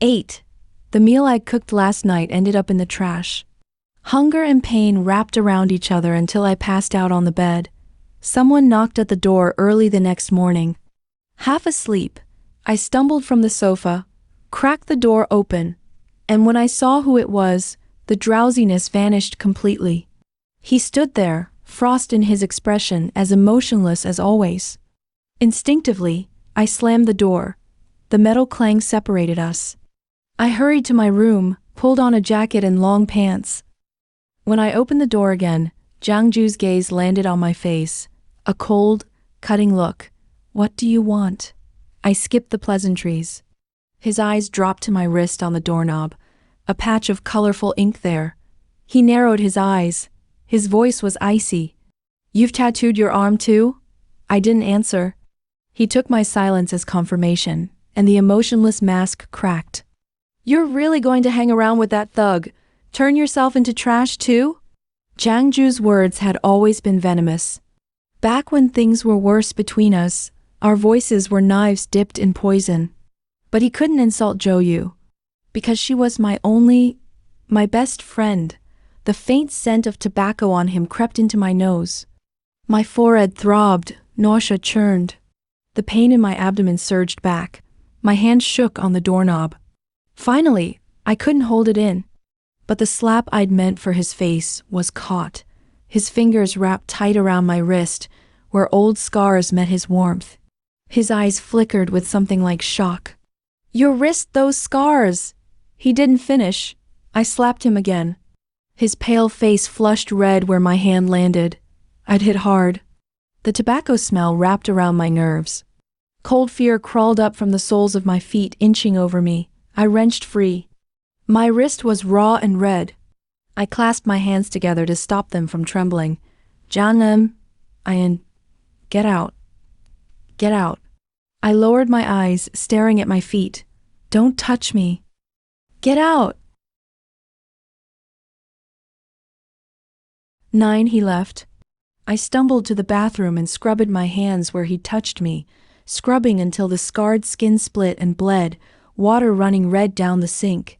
8. The meal I cooked last night ended up in the trash. Hunger and pain wrapped around each other until I passed out on the bed. Someone knocked at the door early the next morning. Half asleep, I stumbled from the sofa, cracked the door open, and when I saw who it was, the drowsiness vanished completely. He stood there, frost in his expression, as emotionless as always. Instinctively, I slammed the door. The metal clang separated us. I hurried to my room, pulled on a jacket and long pants. When I opened the door again, Jiangju's gaze landed on my face. A cold, cutting look. "What do you want?" I skipped the pleasantries. His eyes dropped to my wrist on the doorknob, a patch of colorful ink there. He narrowed his eyes. His voice was icy. "You've tattooed your arm too?" I didn't answer. He took my silence as confirmation, and the emotionless mask cracked. "You're really going to hang around with that thug? Turn yourself into trash too?" Jiangju's words had always been venomous. Back when things were worse between us, our voices were knives dipped in poison. But he couldn't insult Zhou, because she was my best friend. The faint scent of tobacco on him crept into my nose. My forehead throbbed, nausea churned. The pain in my abdomen surged back. My hand shook on the doorknob. Finally, I couldn't hold it in. But the slap I'd meant for his face was caught. His fingers wrapped tight around my wrist, where old scars met his warmth. His eyes flickered with something like shock. "Your wrist, those scars!" He didn't finish. I slapped him again. His pale face flushed red where my hand landed. I'd hit hard. The tobacco smell wrapped around my nerves. Cold fear crawled up from the soles of my feet, inching over me. I wrenched free. My wrist was raw and red. I clasped my hands together to stop them from trembling. "Jiangnem, get out. Get out." I lowered my eyes, staring at my feet. "Don't touch me. Get out." 9. He left. I stumbled to the bathroom and scrubbed my hands where he'd touched me, scrubbing until the scarred skin split and bled, water running red down the sink.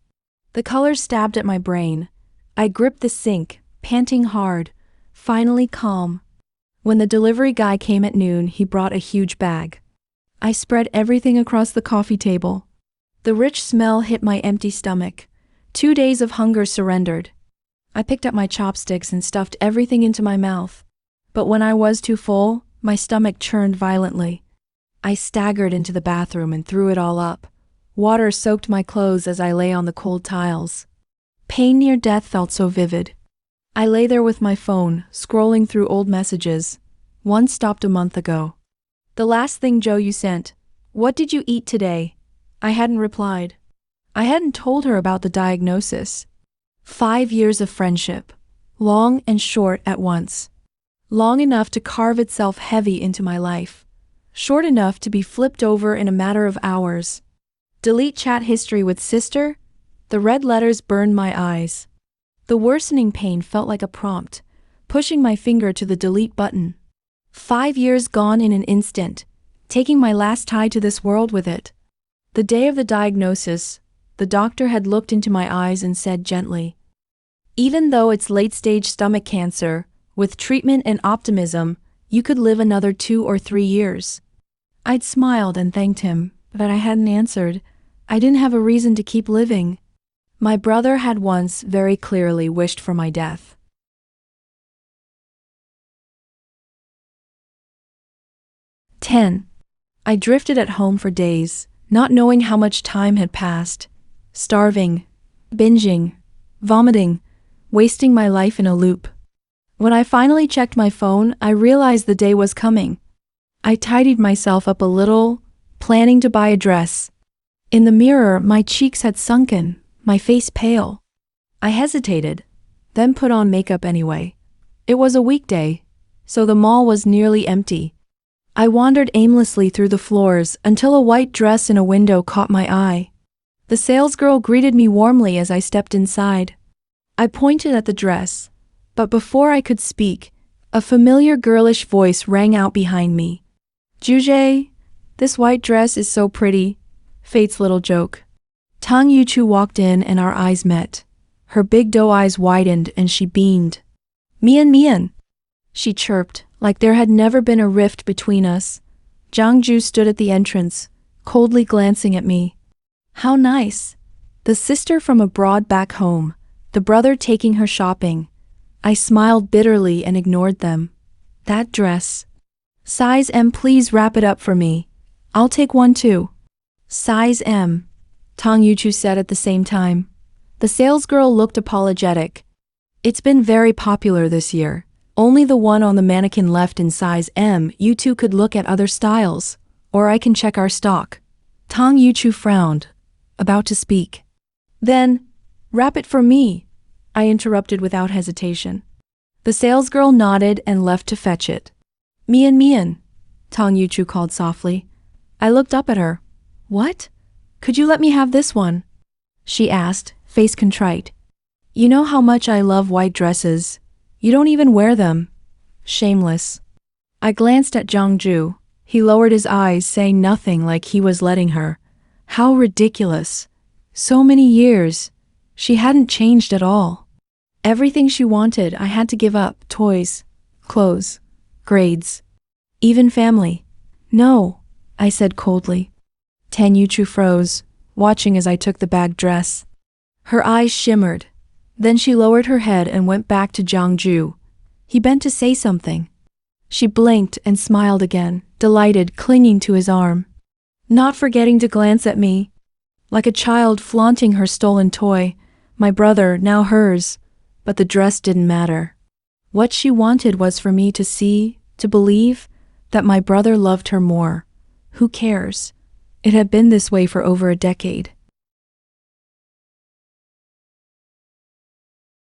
The color stabbed at my brain. I gripped the sink, panting hard, finally calm. When the delivery guy came at noon, he brought a huge bag. I spread everything across the coffee table. The rich smell hit my empty stomach. 2 days of hunger surrendered. I picked up my chopsticks and stuffed everything into my mouth. But when I was too full, my stomach churned violently. I staggered into the bathroom and threw it all up. Water soaked my clothes as I lay on the cold tiles. Pain near death felt so vivid. I lay there with my phone, scrolling through old messages. One stopped a month ago. "The last thing Zhou sent. What did you eat today?" I hadn't replied. I hadn't told her about the diagnosis. 5 years of friendship. Long and short at once. Long enough to carve itself heavy into my life. Short enough to be flipped over in a matter of hours. Delete chat history with sister? The red letters burned my eyes. The worsening pain felt like a prompt, pushing my finger to the delete button. 5 years gone in an instant, taking my last tie to this world with it. The day of the diagnosis, the doctor had looked into my eyes and said gently, "Even though it's late-stage stomach cancer, with treatment and optimism, you could live another 2 or 3 years." I'd smiled and thanked him, but I hadn't answered. I didn't have a reason to keep living. My brother had once very clearly wished for my death. 10. I drifted at home for days, not knowing how much time had passed. Starving, binging, vomiting, wasting my life in a loop. When I finally checked my phone, I realized the day was coming. I tidied myself up a little, planning to buy a dress. In the mirror, my cheeks had sunken, my face pale. I hesitated, then put on makeup anyway. It was a weekday, so the mall was nearly empty. I wandered aimlessly through the floors until a white dress in a window caught my eye. The salesgirl greeted me warmly as I stepped inside. I pointed at the dress, but before I could speak, a familiar girlish voice rang out behind me. "Juje, this white dress is so pretty." Fate's little joke. Tang Yuchu walked in and our eyes met. Her big doe eyes widened and she beamed. Mian Mian, she chirped, like there had never been a rift between us. Zhang Ju stood at the entrance, coldly glancing at me. How nice. The sister from abroad back home, the brother taking her shopping. I smiled bitterly and ignored them. That dress. Size M, please wrap it up for me. I'll take one too. Size M, Tang Yuchu said at the same time. The salesgirl looked apologetic. It's been very popular this year. Only the one on the mannequin left in size M. You two could look at other styles, or I can check our stock. Tang Yuchu frowned, about to speak. Then, wrap it for me, I interrupted without hesitation. The salesgirl nodded and left to fetch it. Mian Mian, Tang Yuchu called softly. I looked up at her. What? Could you let me have this one? She asked, face contrite. You know how much I love white dresses. You don't even wear them. Shameless. I glanced at Zhang Ju. He lowered his eyes, saying nothing, like he was letting her. How ridiculous. So many years. She hadn't changed at all. Everything she wanted I had to give up. Toys, clothes, grades, even family. No, I said coldly. Tang Yuchu froze, watching as I took the bag dress. Her eyes shimmered. Then she lowered her head and went back to Zhang Ju. He bent to say something. She blinked and smiled again, delighted, clinging to his arm. Not forgetting to glance at me. Like a child flaunting her stolen toy, my brother, now hers. But the dress didn't matter. What she wanted was for me to see, to believe, that my brother loved her more. Who cares? It had been this way for over a decade.